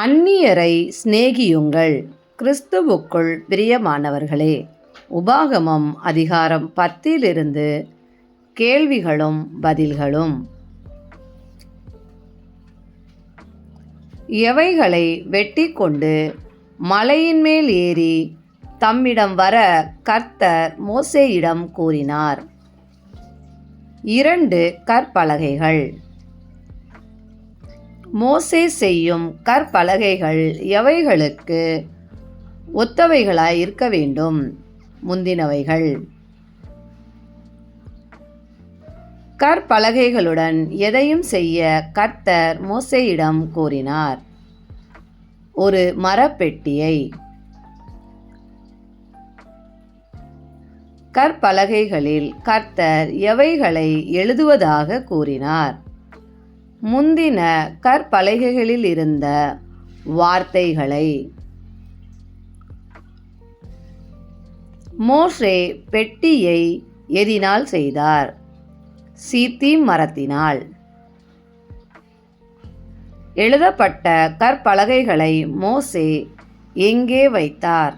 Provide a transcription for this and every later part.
அந்நியரை சிநேகியுங்கள், கிறிஸ்துவுக்குள் பிரியமானவர்களே. உபாகமம் அதிகாரம் 10 கேள்விகளும் பதில்களும். எவைகளை வெட்டி கொண்டு மலையின் மேல் ஏறி தம்மிடம் வர கர்த்தர் மோசேயிடம் கூறினார். 2 கற்பலகைகள். மோசே செய்யும் கற்பலகைகள் எவைகளுக்கு ஒத்தவைகளாய் இருக்க வேண்டும்? முந்தினவைகள். கற்பலகைகளுடன் எதையும் செய்ய கர்த்தர் மோசேயிடம் கூறினார். ஒரு மரப்பெட்டியை. கற்பலகைகளில் கர்த்தர் எவைகளை எழுதுவதாக கூறினார்? முந்தின கற்பலகைகளில் இருந்த வார்த்தைகளை. மோசே பெட்டியை எதினால் செய்தார்? சீத்திம் மரத்தினால். எழுதப்பட்ட கற்பலகைகளை மோசே எங்கே வைத்தார்?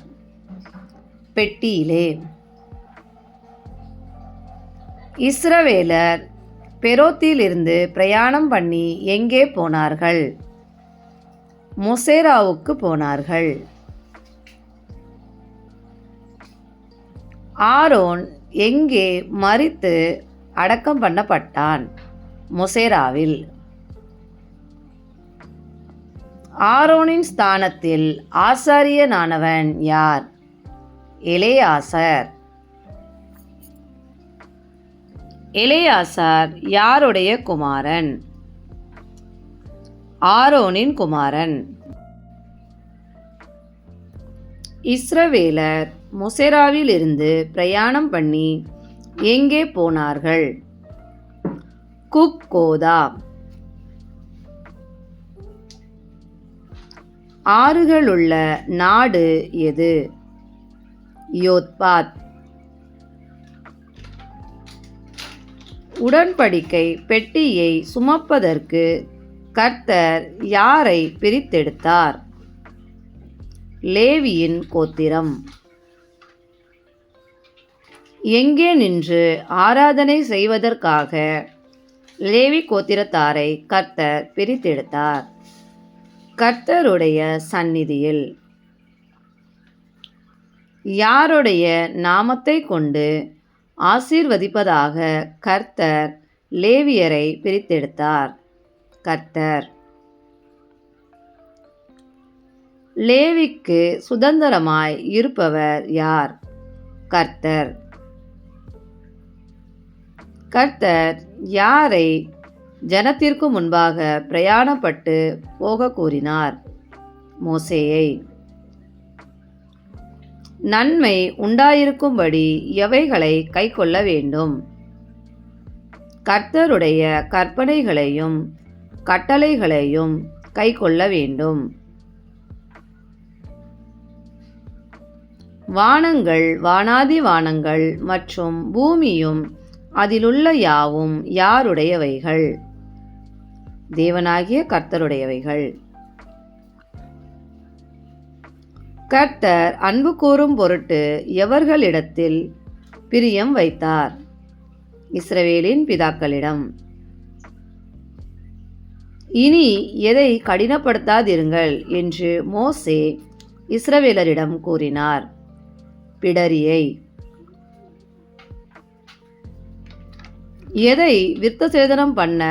பெட்டியிலே. இஸ்ரவேலர் பெரோத்திலிருந்து பிரயாணம் பண்ணி எங்கே போனார்கள்? மொசேராவுக்கு போனார்கள். ஆரோன் எங்கே மரித்து அடக்கம் பண்ணப்பட்டான்? மொசேராவில். ஆரோனின் ஸ்தானத்தில் ஆசாரியனானவன் யார்? எலெயாசார். எலெயாசார் யாருடைய குமாரன்? ஆரோனின் குமாரன். இஸ்ரவேலர் மொசேராவில் இருந்து பிரயாணம் பண்ணி எங்கே போனார்கள்? குக்கோதா. ஆறுகளுள்ள நாடு எது? யோத்பாத். உடன்படிக்கை பெட்டியை சுமப்பதற்கு கர்த்தர் யாரை பிரித்தெடுத்தார்? லேவியின் கோத்திரம். எங்கே நின்று ஆராதனை செய்வதற்காக லேவி கோத்திரத்தாரை கர்த்தர் பிரித்தெடுத்தார்? கர்த்தருடைய சந்நிதியில். யாருடைய நாமத்தை கொண்டு ஆசீர்வதிப்பதாக கர்த்தர் லேவியரை பிரித்தெடுத்தார்? கர்த்தர். லேவிக்கு சுதந்திரமாய் இருப்பவர் யார்? கர்த்தர். கர்த்தர் யாரை ஜனத்திற்கு முன்பாக பிரயாணப்பட்டு போக கூறினார்? மோசேயை. நன்மை உண்டாயிருக்கும்படி எவைகளை கைக்கொள்ள வேண்டும்? கர்த்தருடைய கற்பனைகளையும் கட்டளைகளையும் கைக்கொள்ள வேண்டும். வானங்கள், வானாதி வானங்கள் மற்றும் பூமியும் அதிலுள்ள யாவும் யாருடையவைகள்? தேவனாகிய கர்த்தருடையவைகள். கர்த்தர் அன்பு கூறும் பொருட்டு எவர்களிடத்தில் பிரியம் வைத்தார்? இஸ்ரவேலின் பிதாக்களிடம். இனி எதை கடினப்படுத்தாதிருங்கள் என்று மோசே இஸ்ரவேலரிடம் கூறினார்? பிடரியை. எதை விருத்தசேதனம் பண்ண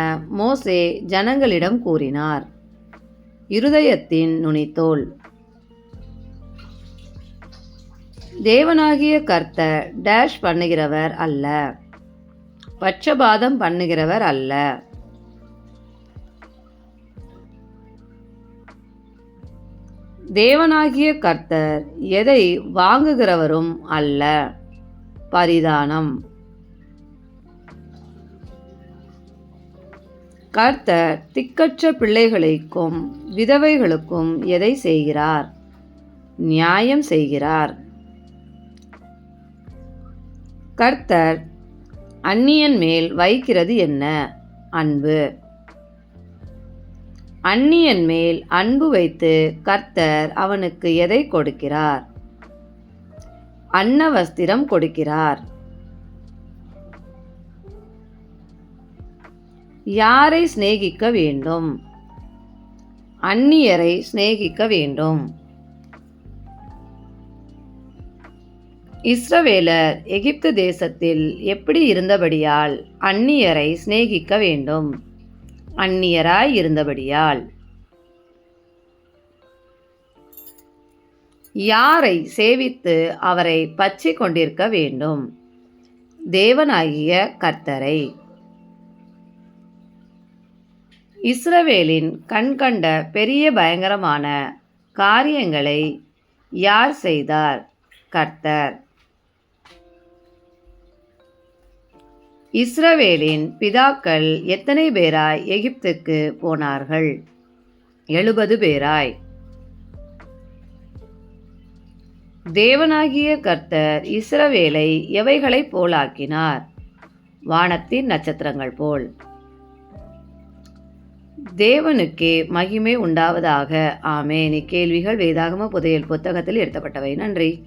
மோசே ஜனங்களிடம் கூறினார்? இருதயத்தின் நுனித்தோல். தேவனாகிய கர்த்தர் டேஷ் பண்ணுகிறவர் அல்ல, பட்சபாதம் பண்ணுகிறவர் அல்ல. தேவனாகிய கர்த்தர் எதை வாங்குகிறவரும் அல்ல, பரிதானம். கர்த்தர் திக்கற்ற பிள்ளைகளுக்கும் விதவைகளுக்கும் எதை செய்கிறார்? நியாயம் செய்கிறார். கர்த்தர் அந்நியன் மேல் வைக்கிறது என்ன? அன்பு. அந்நியன் மேல் அன்பு வைத்து கர்த்தர் அவனுக்கு எதை கொடுக்கிறார்? அன்ன வஸ்திரம் கொடுக்கிறார். யாரை சிநேகிக்க வேண்டும்? அந்நியரை சிநேகிக்க வேண்டும். இஸ்ரவேலர் எகிப்து தேசத்தில் எப்படி இருந்தபடியால் அந்நியரை சிநேகிக்க வேண்டும்? அந்நியராய் இருந்தபடியால். யாரை சேவித்து அவரை பற்றிக் கொண்டிருக்க வேண்டும்? தேவனாகிய கர்த்தரை. இஸ்ரவேலின் கண்கண்ட பெரிய பயங்கரமான காரியங்களை யார் செய்தார்? கர்த்தர். இஸ்ரவேலின் பிதாக்கள் எத்தனை பேராய் எகிப்துக்கு போனார்கள்? 70 பேராய். தேவனாகிய கர்த்தர் இஸ்ரவேலை எவைகளைப் போலாக்கினார்? வானத்தின் நட்சத்திரங்கள் போல். தேவனுக்கே மகிமை உண்டாவதாக. ஆமென். இக்கேள்விகள் வேதாகம புதையல் புத்தகத்தில் எழுதப்பட்டவை. நன்றி.